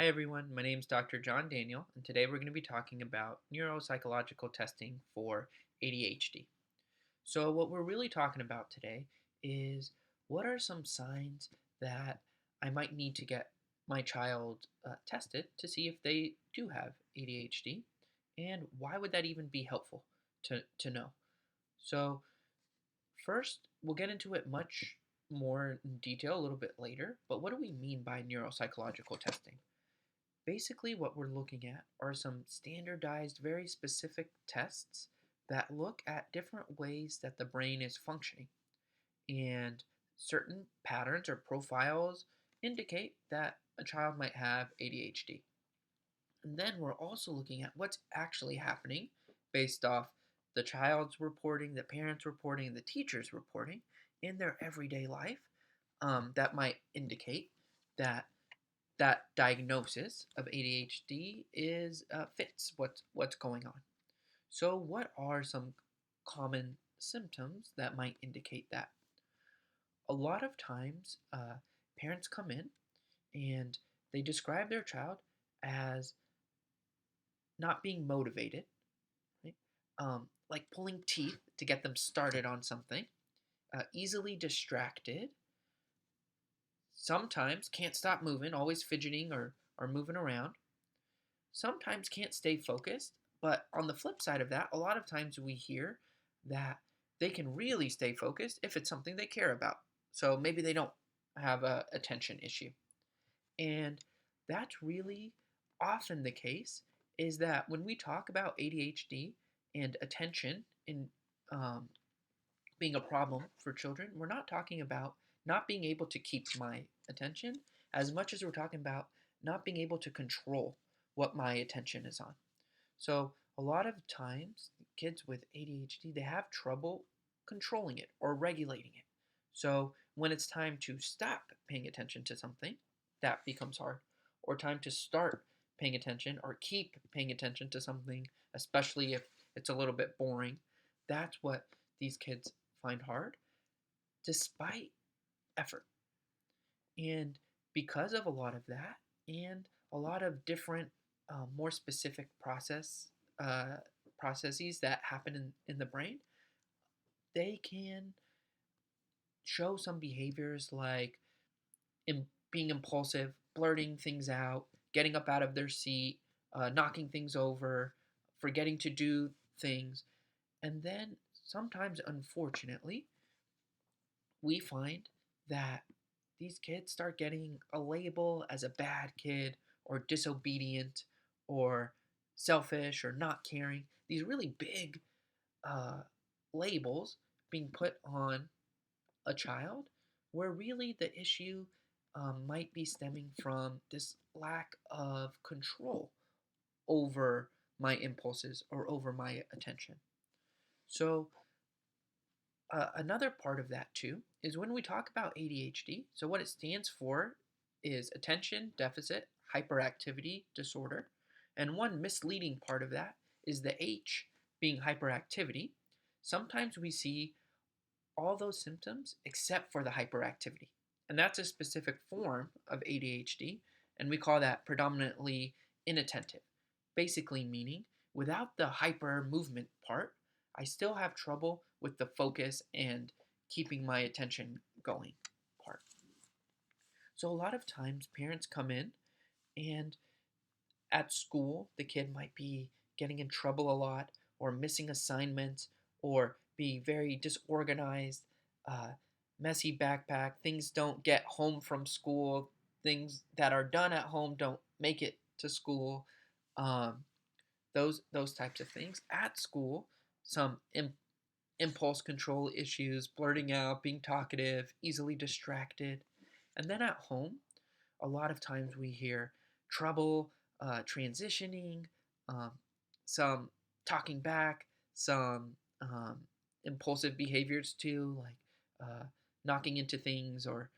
Hi everyone, my name is Dr. John Daniel, and today we're going to be talking about neuropsychological testing for ADHD. So, what we're really talking about today is what are some signs that I might need to get my child tested to see if they do have ADHD, and why would that even be helpful to know? So, first, we'll get into it much more in detail a little bit later, but what do we mean by neuropsychological testing? Basically, what we're looking at are some standardized, very specific tests that look at different ways that the brain is functioning. And certain patterns or profiles indicate that a child might have ADHD. And then we're also looking at what's actually happening based off the child's reporting, the parents reporting, the teachers reporting in their everyday life that might indicate that that diagnosis of ADHD is fits what's going on. So, what are some common symptoms that might indicate that? A lot of times, parents come in and they describe their child as not being motivated, right? Like pulling teeth to get them started on something, easily distracted, sometimes can't stop moving, always fidgeting or moving around, sometimes can't stay focused. But on the flip side of that, a lot of times we hear that they can really stay focused if it's something they care about. So maybe they don't have a attention issue. And that's really often the case is that when we talk about ADHD and attention in um, being a problem for children, we're not talking about not being able to keep my attention as much as we're talking about not being able to control what my attention is on. So, a lot of times, kids with ADHD, they have trouble controlling it or regulating it. So, when it's time to stop paying attention to something, that becomes hard. Or time to start paying attention or keep paying attention to something, especially if it's a little bit boring, that's what these kids find hard despite effort. And because of a lot of that and a lot of different more specific uh, processes that happen in the brain, they can show some behaviors like being impulsive, blurting things out, getting up out of their seat, knocking things over, forgetting to do things. And then sometimes, unfortunately, we find that these kids start getting a label as a bad kid or disobedient or selfish or not caring. These really big uh, labels being put on a child where really the issue might be stemming from this lack of control over my impulses or over my attention. So, another part of that too is when we talk about ADHD. So, what it stands for is attention deficit hyperactivity disorder. And one misleading part of that is the H being hyperactivity. Sometimes we see all those symptoms except for the hyperactivity. And that's a specific form of ADHD, and we call that predominantly inattentive. Basically, meaning without the hyper movement part, I still have trouble with the focus and keeping my attention going part. So, a lot of times, parents come in and at school, the kid might be getting in trouble a lot or missing assignments or be very disorganized, uh, messy backpack. Things don't get home from school. Things that are done at home don't make it to school. Um, those types of things at school. Some impulse control issues, blurting out, being talkative, easily distracted, and then at home, a lot of times we hear trouble transitioning, um, some talking back, some impulsive behaviors too, like knocking into things or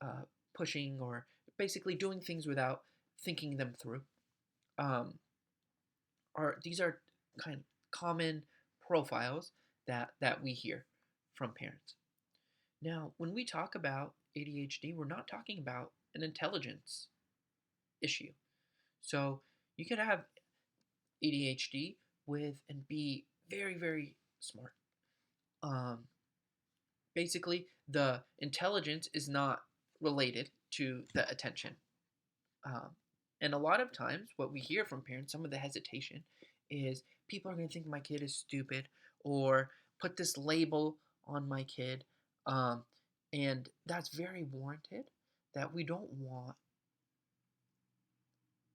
uh, pushing or basically doing things without thinking them through. Um, these are kind of common profiles that we hear from parents. Now, when we talk about ADHD, we're not talking about an intelligence issue. So you could have ADHD and be very, very smart. Um, Basically, the intelligence is not related to the attention. Um, and a lot of times, what we hear from parents, some of the hesitation is people are going to think my kid is stupid or put this label on my kid. Um, and that's very warranted that we don't want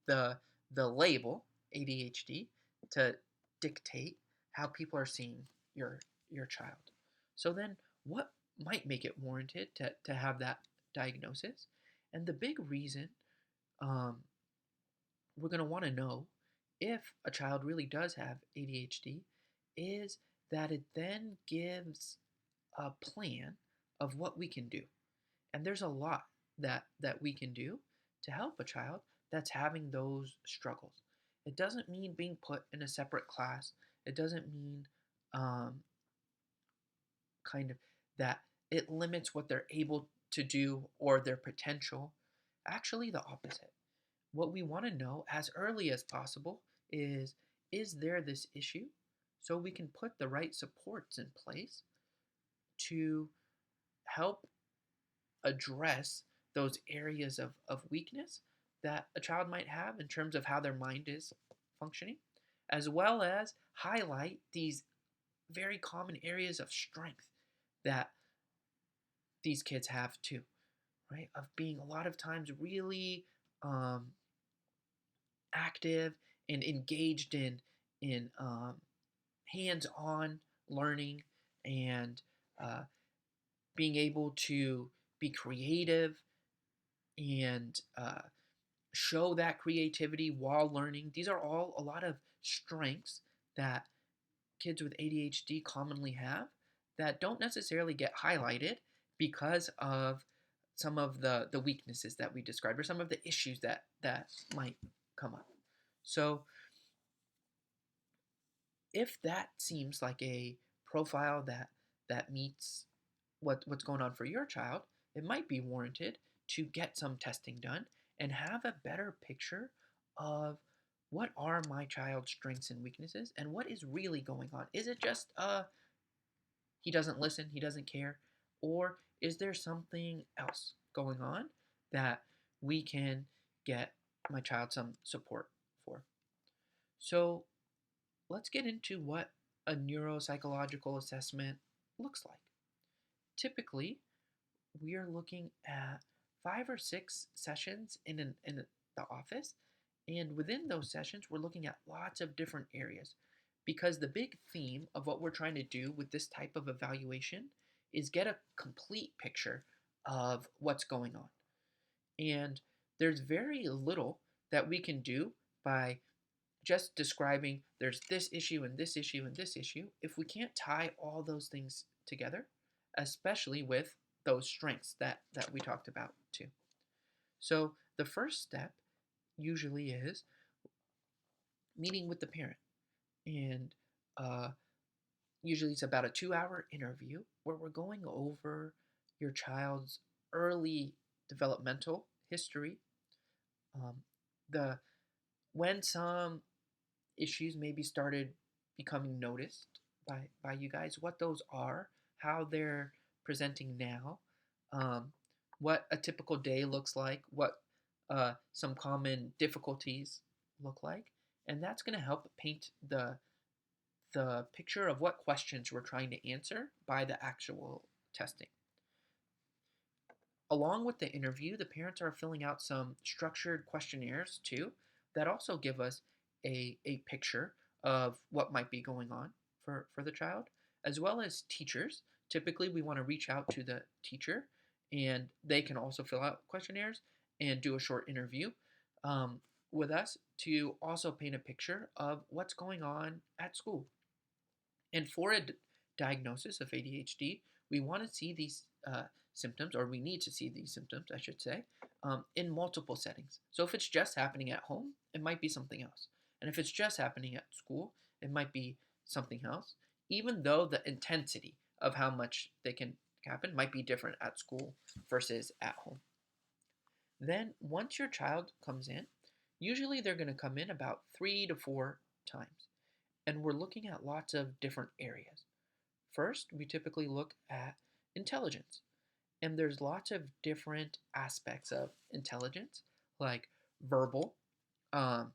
the label ADHD to dictate how people are seeing your child. So then what might make it warranted to have that diagnosis? And the big reason um, we're going to want to know if a child really does have ADHD is that it then gives a plan of what we can do. And there's a lot that we can do to help a child that's having those struggles. It doesn't mean being put in a separate class. It doesn't mean um, kind of that it limits what they're able to do or their potential. Actually, the opposite. What we want to know as early as possible is there this issue? So we can put the right supports in place to help address those areas of weakness that a child might have in terms of how their mind is functioning, as well as highlight these very common areas of strength that these kids have too, right? Of being a lot of times really um, active and engaged in hands-on learning and uh, being able to be creative and show that creativity while learning. These are all a lot of strengths that kids with ADHD commonly have that don't necessarily get highlighted because of some of the weaknesses that we described or some of the issues that might come up. So if that seems like a profile that meets what's going on for your child, it might be warranted to get some testing done and have a better picture of what are my child's strengths and weaknesses and what is really going on. Is it just he doesn't listen, he doesn't care, or is there something else going on that we can get my child some support for? So let's get into what a neuropsychological assessment looks like. Typically, we are looking at 5 or 6 sessions in the office. And within those sessions, we're looking at lots of different areas because the big theme of what we're trying to do with this type of evaluation is get a complete picture of what's going on. And there's very little that we can do by just describing there's this issue and this issue and this issue if we can't tie all those things together, especially with those strengths that we talked about too. So the first step usually is meeting with the parent, and uh, usually it's about a 2-hour interview where we're going over your child's early developmental history, um, the when some issues maybe started becoming noticed by you guys, what those are, how they're presenting now, um, what a typical day looks like, what some common difficulties look like, and that's going to help paint the picture of what questions we're trying to answer by the actual testing. Along with the interview, the parents are filling out some structured questionnaires too that also give us a picture of what might be going on for the child, as well as teachers. Typically, we want to reach out to the teacher, and they can also fill out questionnaires and do a short interview with us to also paint a picture of what's going on at school. And for a diagnosis of ADHD, we want to see these symptoms, or we need to see these symptoms, I should say, in multiple settings. So if it's just happening at home, it might be something else. And if it's just happening at school, it might be something else, even though the intensity of how much they can happen might be different at school versus at home. Then, once your child comes in, Usually they're going to come in about 3 to 4 times. And we're looking at lots of different areas. First, we typically look at intelligence. And there's lots of different aspects of intelligence, like verbal, um,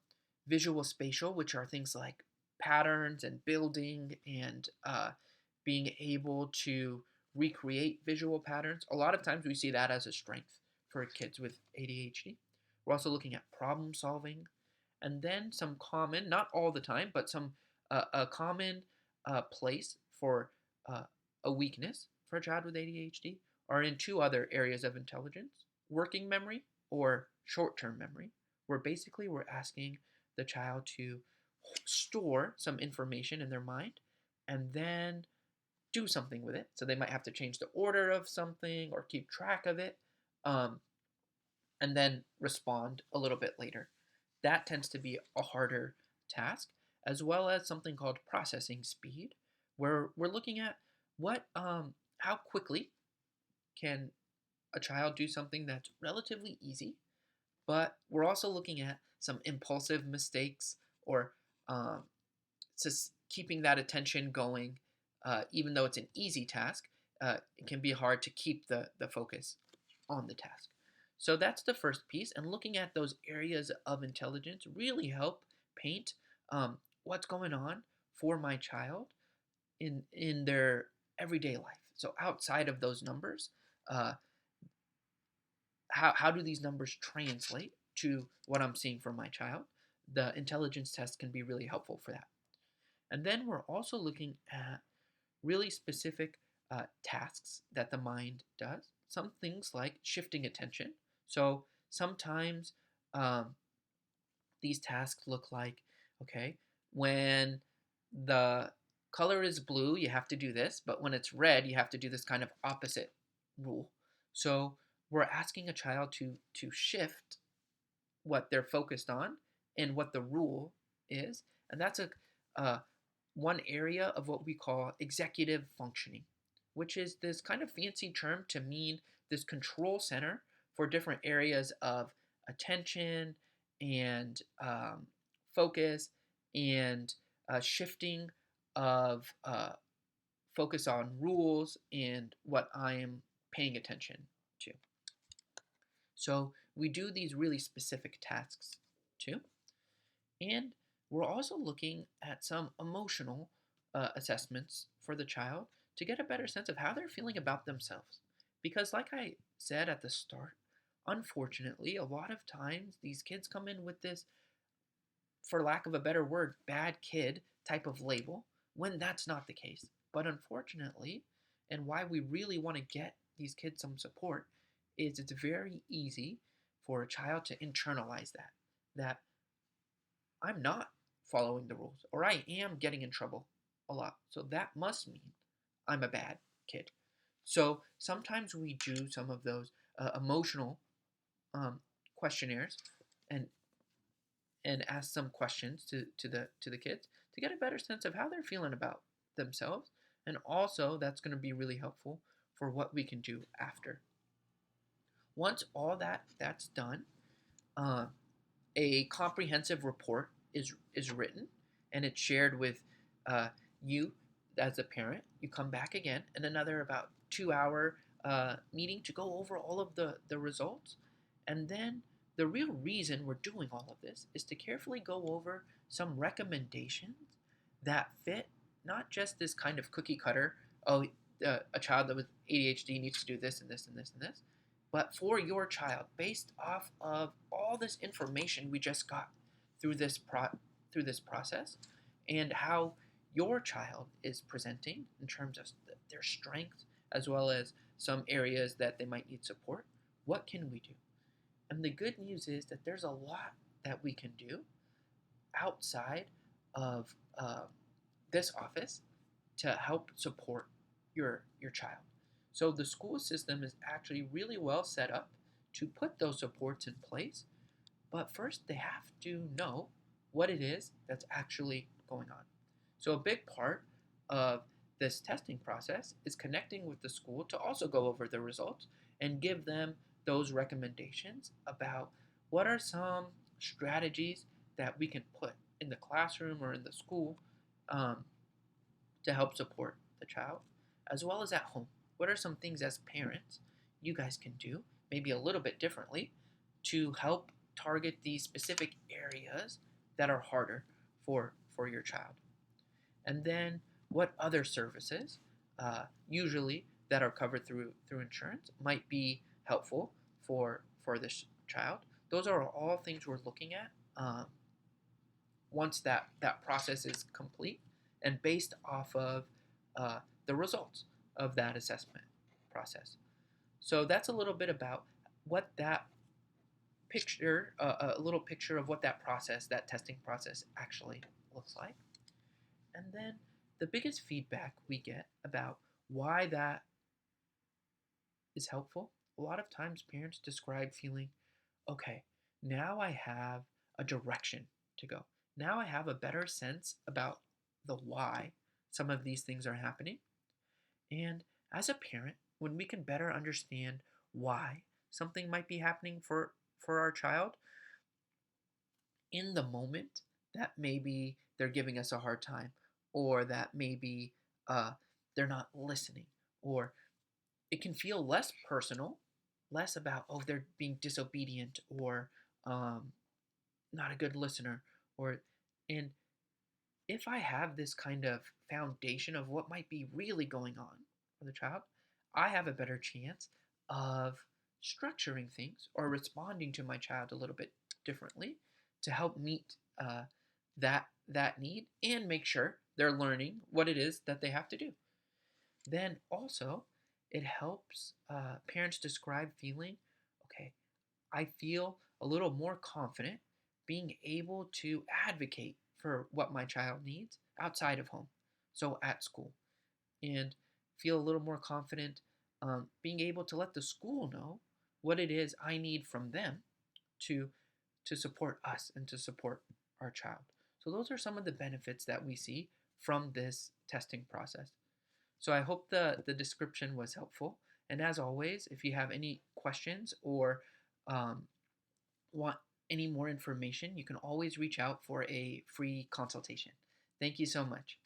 visual spatial, which are things like patterns and building and being able to recreate visual patterns. A lot of times we see that as a strength for kids with ADHD. We're also looking at problem solving, and then some common, not all the time, but some a common place for uh, a weakness for a child with ADHD are in two other areas of intelligence: working memory or short-term memory, where basically we're asking the child to store some information in their mind and then do something with it. So they might have to change the order of something or keep track of it, um, and then respond a little bit later. That tends to be a harder task, as well as something called processing speed, where we're looking at how quickly can a child do something that's relatively easy, but we're also looking at some impulsive mistakes or um, just keeping that attention going, even though it's an easy task. It can be hard to keep the focus on the task. So that's the first piece, and looking at those areas of intelligence really help paint what's going on for my child in their everyday life. So outside of those numbers, uh, how do these numbers translate to what I'm seeing for my child? The intelligence test can be really helpful for that. And then we're also looking at really specific tasks that the mind does. Some things like shifting attention. So sometimes um, these tasks look like, okay, when the color is blue, you have to do this, but when it's red, you have to do this kind of opposite rule. So we're asking a child to shift what they're focused on and what the rule is, and that's a one area of what we call executive functioning, which is this kind of fancy term to mean this control center for different areas of attention and focus and shifting of focus on rules and what I am paying attention to. So we do these really specific tasks too. And we're also looking at some emotional assessments for the child to get a better sense of how they're feeling about themselves. Because, like I said at the start, unfortunately, a lot of times these kids come in with this, for lack of a better word, bad kid type of label when that's not the case. But unfortunately, and why we really want to get these kids some support, is it's very easy for a child to internalize that I'm not following the rules, or I am getting in trouble a lot. So that must mean I'm a bad kid. So sometimes we do some of those emotional um, questionnaires and ask some questions to the kids to get a better sense of how they're feeling about themselves, and also that's going to be really helpful for what we can do after. Once all that's done, uh, a comprehensive report is written and it's shared with uh, you as a parent. You come back again in another about 2 hour meeting to go over all of the results. And then the real reason we're doing all of this is to carefully go over some recommendations that fit not just this kind of cookie cutter, oh, a child with ADHD needs to do this and this and this and this, but for your child based off of all this information we just got through through this process and how your child is presenting in terms of their strengths as well as some areas that they might need support. What can we do? And the good news is that there's a lot that we can do outside of this office to help support your child. So the school system is actually really well set up to put those supports in place, but first they have to know what it is that's actually going on. So a big part of this testing process is connecting with the school to also go over the results and give them those recommendations about what are some strategies that we can put in the classroom or in the school um, to help support the child, as well as at home. What are some things as parents you guys can do, maybe a little bit differently, to help target these specific areas that are harder for your child? And then what other services, usually that are covered through insurance, might be helpful for this child? Those are all things we're looking at once that process is complete and based off of uh, the results of that assessment process. So that's a little bit about what that picture, a little picture of what that process, that testing process actually looks like. And then the biggest feedback we get about why that is helpful, a lot of times parents describe feeling, okay, now I have a direction to go. Now I have a better sense about the why some of these things are happening. And as a parent, when we can better understand why something might be happening for our child in the moment, that maybe they're giving us a hard time, or that maybe uh, they're not listening, or it can feel less personal, less about, oh, they're being disobedient, or um, not a good listener, or and if I have this kind of foundation of what might be really going on for the child, I have a better chance of structuring things or responding to my child a little bit differently to help meet that need and make sure they're learning what it is that they have to do. Then also, it helps parents describe feeling, okay, I feel a little more confident being able to advocate for what my child needs outside of home, so at school, and feel a little more confident being able to let the school know what it is I need from them to support us and to support our child. So those are some of the benefits that we see from this testing process. So I hope the description was helpful. And as always, if you have any questions or um, want any more information, you can always reach out for a free consultation. Thank you so much.